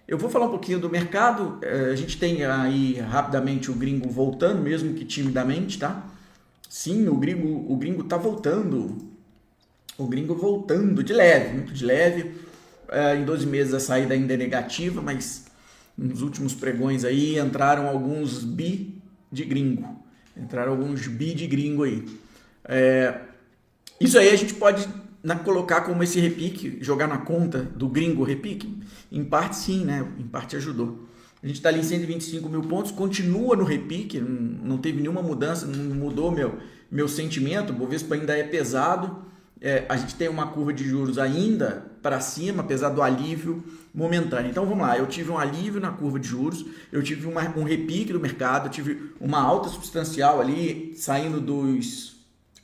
Eu vou falar um pouquinho do mercado. A gente tem aí rapidamente o gringo voltando, mesmo que timidamente, tá? Sim, o gringo tá voltando. O gringo voltando de leve, muito de leve. Em 12 meses a saída ainda é negativa, mas nos últimos pregões aí entraram alguns bi de gringo. Entraram alguns bi de gringo aí. Isso aí a gente pode colocar como esse repique, jogar na conta do gringo repique? Em parte sim, né? Em parte ajudou. A gente está ali em 125 mil pontos, continua no repique, não teve nenhuma mudança, não mudou meu sentimento, o Bovespa ainda é pesado. A gente tem uma curva de juros ainda para cima, apesar do alívio momentâneo. Então vamos lá, eu tive um alívio na curva de juros, eu tive um repique do mercado, eu tive uma alta substancial ali, saindo dos...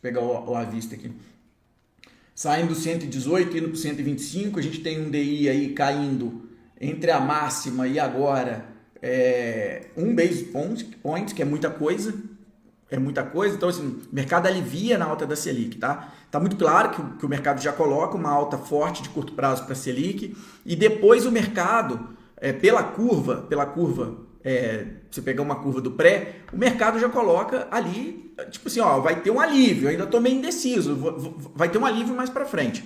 Deixa eu pegar a vista aqui. Saindo do 118 indo para o 125, a gente tem um DI aí caindo entre a máxima e agora um base point, que é muita coisa. É muita coisa, então assim, o mercado alivia na alta da Selic, tá? Tá muito claro que o mercado já coloca uma alta forte de curto prazo para a Selic e depois o mercado, pela curva, você pegar uma curva do pré, o mercado já coloca ali, tipo assim, ó, vai ter um alívio, eu ainda tô meio indeciso, vai ter um alívio mais para frente.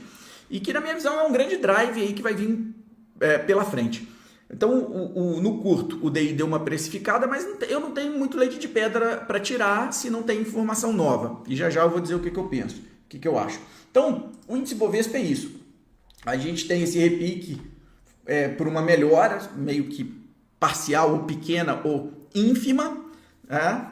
E que na minha visão é um grande drive aí que vai vir pela frente. Então, no curto, o DI deu uma precificada, mas eu não tenho muito leite de pedra para tirar se não tem informação nova. E já eu vou dizer o que eu penso, o que eu acho. Então, o índice Bovespa é isso. A gente tem esse repique por uma melhora, meio que parcial ou pequena ou ínfima,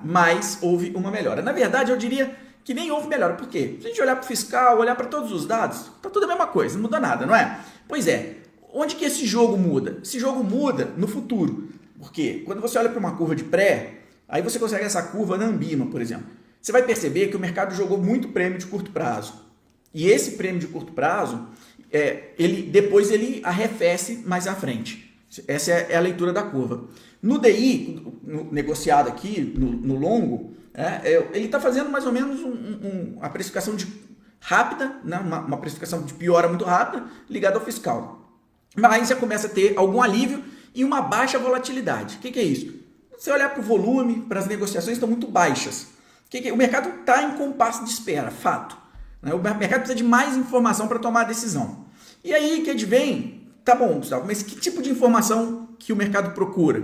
mas houve uma melhora. Na verdade, eu diria que nem houve melhora. Por quê? Se a gente olhar para o fiscal, olhar para todos os dados, tá tudo a mesma coisa, não muda nada, não é? Pois é. Onde que esse jogo muda? Esse jogo muda no futuro. Por quê? Quando você olha para uma curva de pré, aí você consegue essa curva na Ambima, por exemplo. Você vai perceber que o mercado jogou muito prêmio de curto prazo. E esse prêmio de curto prazo, depois ele arrefece mais à frente. Essa é a leitura da curva. No DI, negociado aqui, no longo, ele está fazendo mais ou menos uma precificação rápida, né? uma precificação de piora muito rápida, ligada ao fiscal. Mas você começa a ter algum alívio e uma baixa volatilidade. O que é isso? Você olhar para o volume, para as negociações estão muito baixas. O mercado está em compasso de espera, fato. O mercado precisa de mais informação para tomar a decisão. E aí que advém, tá bom, Gustavo, mas que tipo de informação que o mercado procura?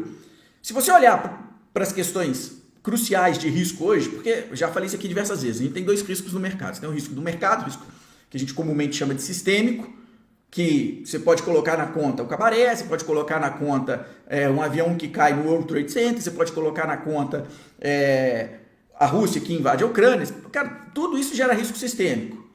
Se você olhar para as questões cruciais de risco hoje, porque eu já falei isso aqui diversas vezes, a gente tem dois riscos no mercado. Você tem o risco do mercado, o risco que a gente comumente chama de sistêmico, que você pode colocar na conta o cabaré, você pode colocar na conta um avião que cai no World Trade Center, você pode colocar na conta a Rússia que invade a Ucrânia. Cara, tudo isso gera risco sistêmico,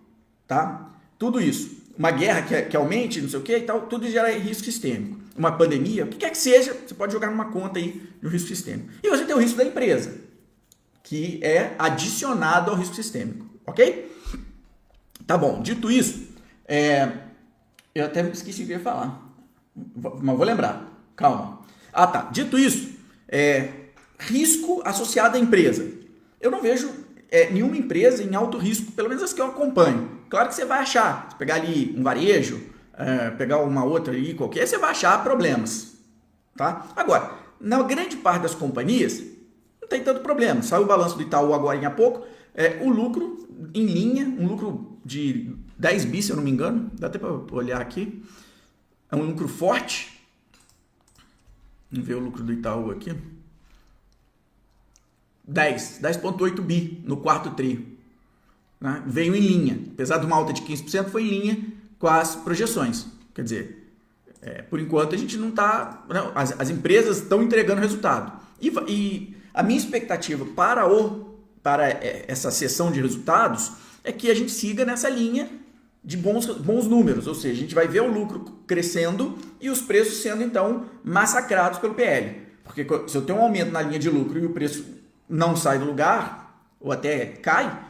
tá? Tudo isso. Uma guerra que aumente, não sei o que e tal, tudo gera risco sistêmico. Uma pandemia, o que quer que seja, você pode jogar numa conta aí de um risco sistêmico. E você tem o risco da empresa, que é adicionado ao risco sistêmico, ok? Tá bom, dito isso, eu até esqueci o que eu ia falar, mas vou lembrar, calma. Ah tá, dito isso, risco associado à empresa. Eu não vejo nenhuma empresa em alto risco, pelo menos as que eu acompanho. Claro que você vai achar, se pegar ali um varejo, pegar uma outra aí qualquer, você vai achar problemas. Tá? Agora, na grande parte das companhias, não tem tanto problema. Saiu o balanço do Itaú agora há pouco, o lucro em linha, um lucro de 10 bi, se eu não me engano, dá até para olhar aqui, é um lucro forte. Vamos ver o lucro do Itaú aqui. 10,8 bi no quarto tri. Né? Veio em linha, apesar de uma alta de 15%, foi em linha com as projeções. Quer dizer, por enquanto a gente não está... As empresas estão entregando resultado. E a minha expectativa para essa sessão de resultados é que a gente siga nessa linha de bons números, ou seja, a gente vai ver o lucro crescendo e os preços sendo então massacrados pelo PL. Porque se eu tenho um aumento na linha de lucro e o preço não sai do lugar, ou até cai,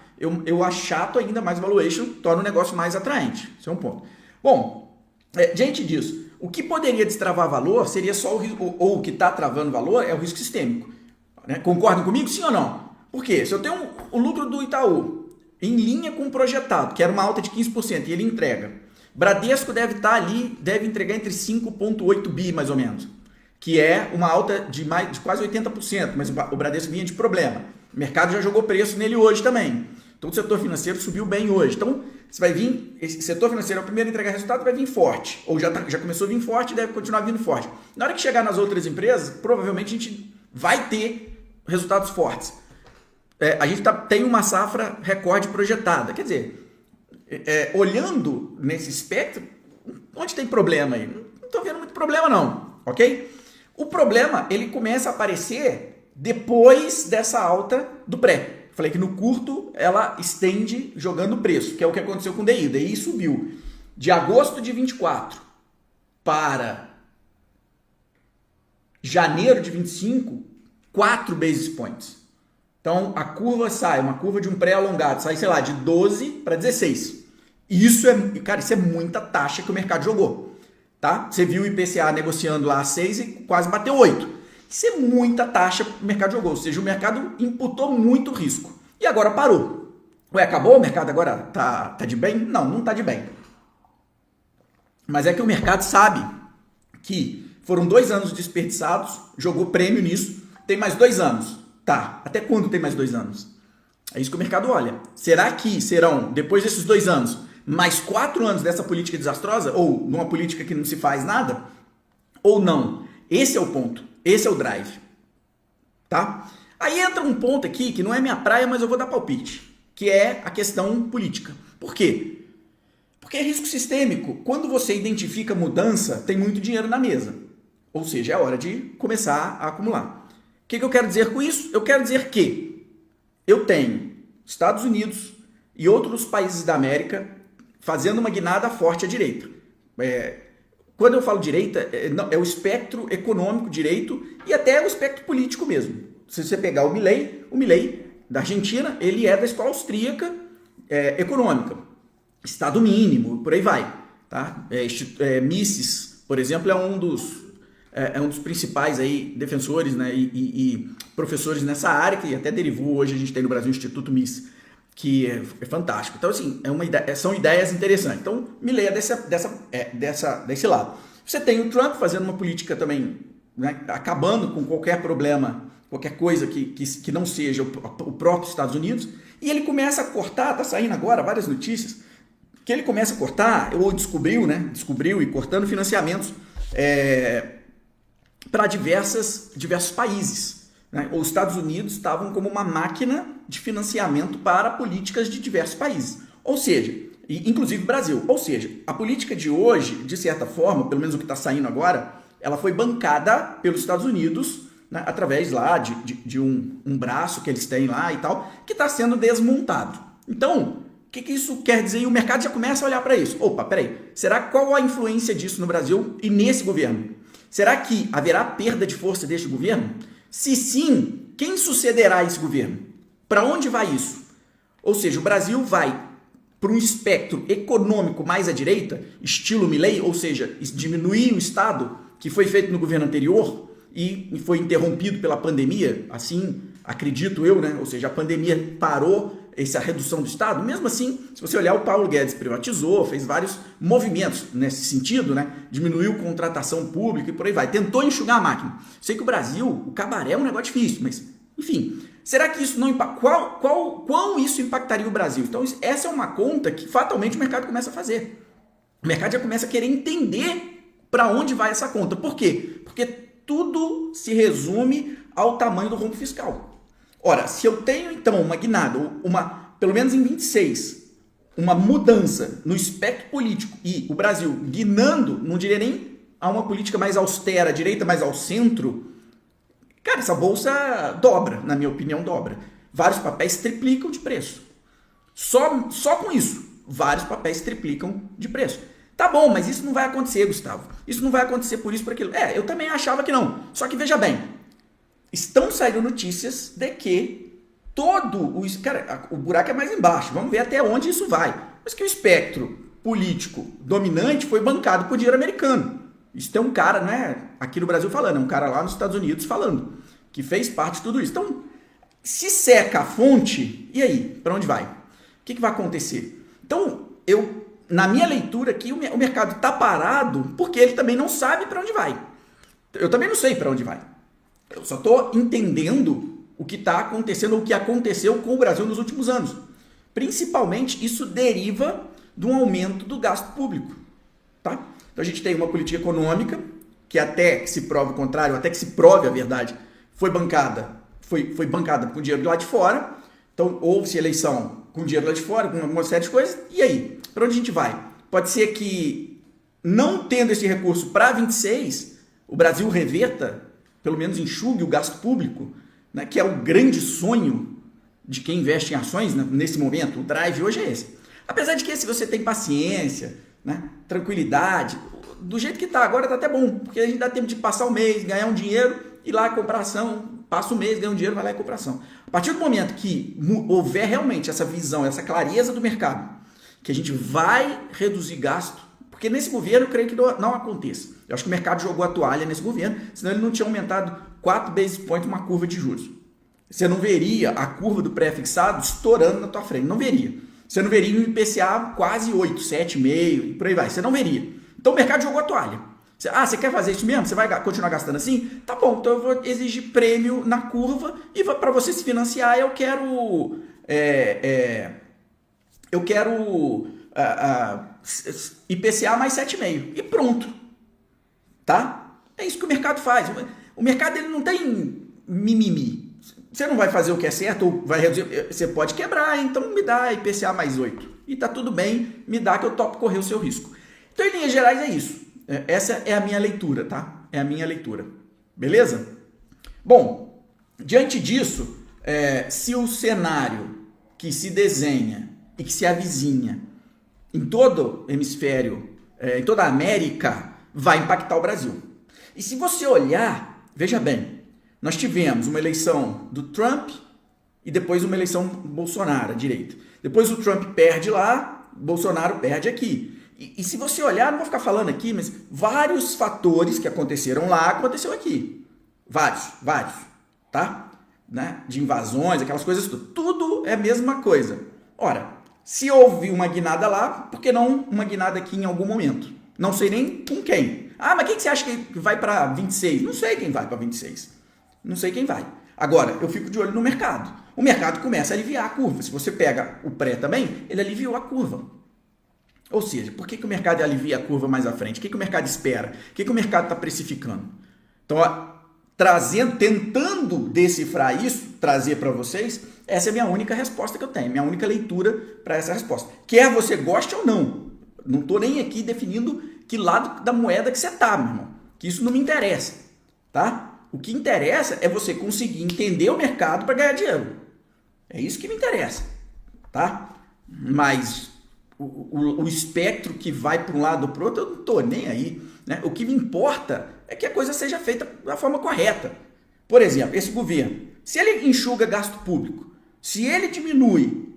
eu achato ainda mais valuation, torna o negócio mais atraente. Esse é um ponto. Bom, diante disso, o que poderia destravar valor seria só ou o que está travando valor é o risco sistêmico. Né? Concordam comigo, sim ou não? Por quê? Se eu tenho o lucro do Itaú em linha com o projetado, que era uma alta de 15%, e ele entrega. Bradesco deve estar ali, deve entregar entre 5,8 bi, mais ou menos. que é uma alta de quase 80%, mas o Bradesco vinha de problema. O mercado já jogou preço nele hoje também. Então o setor financeiro subiu bem hoje. Então você vai vir, esse setor financeiro é o primeiro a entregar resultado, vai vir forte. Ou já começou a vir forte e deve continuar vindo forte. Na hora que chegar nas outras empresas, provavelmente a gente vai ter resultados fortes. A gente tem uma safra recorde projetada. Quer dizer, olhando nesse espectro, onde tem problema aí? Não estou vendo muito problema não, ok? O problema, ele começa a aparecer depois dessa alta do pré. Falei que no curto ela estende jogando preço, que é o que aconteceu com o DI. O DI subiu de agosto de 24 para janeiro de 25, 4 basis points. Então a curva sai, uma curva de um pré-alongado, sai, sei lá, de 12 para 16. Isso é muita taxa que o mercado jogou. Tá? Você viu o IPCA negociando lá a 6 e quase bateu 8. Isso é muita taxa que o mercado jogou. Ou seja, o mercado imputou muito risco. E agora parou. Ué, acabou o mercado agora? Tá de bem? Não, não tá de bem. Mas é que o mercado sabe que foram 2 anos desperdiçados, jogou prêmio nisso, tem mais 2 anos. Tá, até quando tem mais 2 anos? É isso que o mercado olha. Será que serão, depois desses 2 anos, mais 4 anos dessa política desastrosa? Ou numa política que não se faz nada? Ou não? Esse é o ponto. Esse é o drive. Tá? Aí entra um ponto aqui que não é minha praia, mas eu vou dar palpite. Que é a questão política. Por quê? Porque é risco sistêmico. Quando você identifica mudança, tem muito dinheiro na mesa. Ou seja, é hora de começar a acumular. O que eu quero dizer com isso? Eu quero dizer que eu tenho Estados Unidos e outros países da América fazendo uma guinada forte à direita. Quando eu falo direita, é o espectro econômico direito e até o espectro político mesmo. Se você pegar o Milei da Argentina, ele é da escola austríaca econômica. Estado mínimo, por aí vai. Tá? Mises, por exemplo, é um dos principais aí defensores, né, e professores nessa área, que até derivou, hoje a gente tem no Brasil o Instituto Mises, que é fantástico. Então, assim, são ideias interessantes. Então, Milei é desse lado. Você tem o Trump fazendo uma política também, né, acabando com qualquer problema, qualquer coisa que não seja o próprio Estados Unidos, e ele começa a cortar, tá saindo agora várias notícias, que ele começa a cortar, ou descobriu e cortando financiamentos para diversos países. Né? Os Estados Unidos estavam como uma máquina de financiamento para políticas de diversos países. Ou seja, inclusive Brasil. Ou seja, a política de hoje, de certa forma, pelo menos o que está saindo agora, ela foi bancada pelos Estados Unidos, né, através lá de um braço que eles têm lá e tal, que está sendo desmontado. Então, o que isso quer dizer? E o mercado já começa a olhar para isso. Opa, peraí, qual a influência disso no Brasil e nesse governo? Será que haverá perda de força deste governo? Se sim, quem sucederá esse governo? Para onde vai isso? Ou seja, o Brasil vai para um espectro econômico mais à direita, estilo Milei, ou seja, diminuir o Estado, que foi feito no governo anterior e foi interrompido pela pandemia, assim acredito eu, né? Ou seja, a pandemia parou essa redução do Estado. Mesmo assim, se você olhar, o Paulo Guedes privatizou, fez vários movimentos nesse sentido, né? Diminuiu contratação pública e por aí vai. Tentou enxugar a máquina. Sei que o Brasil, o cabaré é um negócio difícil, mas, enfim. Será que isso não impacta? Quão isso impactaria o Brasil? Então, essa é uma conta que fatalmente o mercado começa a fazer. O mercado já começa a querer entender para onde vai essa conta. Por quê? Porque tudo se resume ao tamanho do rombo fiscal. Ora, se eu tenho então uma guinada, pelo menos em 26, uma mudança no espectro político e o Brasil guinando, não diria nem a uma política mais austera, à direita mais ao centro, cara, essa bolsa dobra, na minha opinião, dobra. Vários papéis triplicam de preço. Só com isso, vários papéis triplicam de preço. Tá bom, mas isso não vai acontecer, Gustavo. Isso não vai acontecer por isso, por aquilo. Eu também achava que não. Só que veja bem, estão saindo notícias de que o buraco é mais embaixo. Vamos ver até onde isso vai. Mas que o espectro político dominante foi bancado por dinheiro americano. Isso tem um cara, não é aqui no Brasil falando, é um cara lá nos Estados Unidos falando, que fez parte de tudo isso. Então, se seca a fonte, e aí? Para onde vai? O que vai acontecer? Então, na minha leitura aqui, o mercado está parado porque ele também não sabe para onde vai. Eu também não sei para onde vai. Eu só estou entendendo o que está acontecendo, o que aconteceu com o Brasil nos últimos anos. Principalmente, isso deriva de um aumento do gasto público. Tá? Então, a gente tem uma política econômica que até que se prove o contrário, até que se prove a verdade, foi bancada com dinheiro de lá de fora. Então, houve-se eleição com dinheiro lá de fora, com uma série de coisas. E aí? Para onde a gente vai? Pode ser que, não tendo esse recurso para 26, o Brasil reverta, pelo menos enxugue o gasto público, né, que é o grande sonho de quem investe em ações, né, nesse momento. O drive hoje é esse. Apesar de que, se você tem paciência, né, tranquilidade, do jeito que está agora está até bom, porque a gente dá tempo de passar o mês, ganhar um dinheiro, ir lá comprar ação, passa o mês, ganha um dinheiro, vai lá e compra ação. A partir do momento que houver realmente essa visão, essa clareza do mercado, que a gente vai reduzir gasto, porque nesse governo eu creio que não aconteça. Eu acho que o mercado jogou a toalha nesse governo, senão ele não tinha aumentado 4 basis points uma curva de juros. Você não veria a curva do pré-fixado estourando na tua frente, não veria. Você não veria um IPCA quase 8, 7,5 e por aí vai, você não veria. Então o mercado jogou a toalha. Você quer fazer isso mesmo? Você vai continuar gastando assim? Tá bom, então eu vou exigir prêmio na curva e para você se financiar eu quero IPCA mais 7,5 e pronto. Tá? É isso que o mercado faz. O mercado ele não tem mimimi. Você não vai fazer o que é certo ou vai reduzir. Você pode quebrar, então me dá IPCA mais 8. E tá tudo bem, me dá que eu topo correr o seu risco. Então, em linhas gerais, é isso. Essa é a minha leitura, tá? É a minha leitura. Beleza? Bom, diante disso, se o cenário que se desenha e que se avizinha em todo o hemisfério, em toda a América, vai impactar o Brasil. E se você olhar, veja bem, nós tivemos uma eleição do Trump e depois uma eleição Bolsonaro, à direita. Depois o Trump perde lá, Bolsonaro perde aqui. E se você olhar, não vou ficar falando aqui, mas vários fatores que aconteceram lá, aconteceu aqui. Vários, tá? Né? De invasões, aquelas coisas, tudo é a mesma coisa. Ora, se houve uma guinada lá, por que não uma guinada aqui em algum momento? Não sei nem com quem. Ah, mas quem que você acha que vai para 26? Não sei quem vai para 26. Não sei quem vai. Agora, eu fico de olho no mercado. O mercado começa a aliviar a curva. Se você pega o pré também, ele aliviou a curva. Ou seja, por que o mercado alivia a curva mais à frente? O que o mercado espera? O que o mercado está precificando? Então, tentando decifrar isso, trazer para vocês, essa é a minha única resposta que eu tenho, minha única leitura para essa resposta. Quer você goste ou não. Não estou nem aqui definindo que lado da moeda que você está, meu irmão. Que isso não me interessa, tá? O que interessa é você conseguir entender o mercado para ganhar dinheiro. É isso que me interessa, tá? Mas o espectro que vai para um lado ou para o outro, eu não estou nem aí, né? O que me importa é que a coisa seja feita da forma correta. Por exemplo, esse governo, se ele enxuga gasto público, se ele diminui,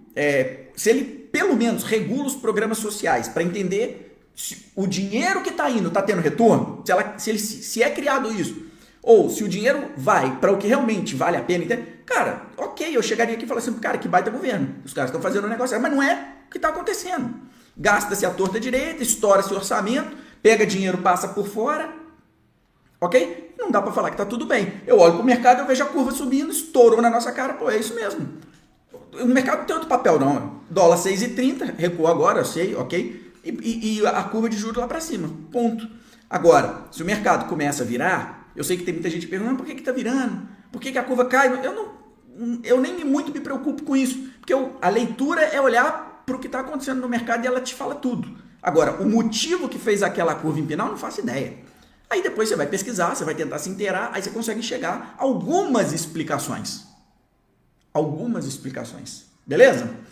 se ele pelo menos regula os programas sociais para entender se o dinheiro que está indo está tendo retorno, se é criado isso, ou se o dinheiro vai para o que realmente vale a pena, cara, ok, eu chegaria aqui e falaria assim, cara, que baita governo, os caras estão fazendo um negócio, mas não é o que está acontecendo. Gasta-se a torta direita, estoura-se o orçamento, pega dinheiro, passa por fora, ok? Não dá para falar que está tudo bem. Eu olho para o mercado, eu vejo a curva subindo, estourou na nossa cara, pô, é isso mesmo. O mercado não tem outro papel não, dólar 6,30, recuou agora, eu sei, ok? E a curva de juros lá para cima, ponto. Agora, se o mercado começa a virar, eu sei que tem muita gente perguntando, por que está virando? Por que a curva cai? Eu nem muito me preocupo com isso, porque a leitura é olhar para o que está acontecendo no mercado e ela te fala tudo. Agora, o motivo que fez aquela curva empinar, eu não faço ideia. Aí depois você vai pesquisar, você vai tentar se inteirar, aí você consegue chegar a algumas explicações. Beleza?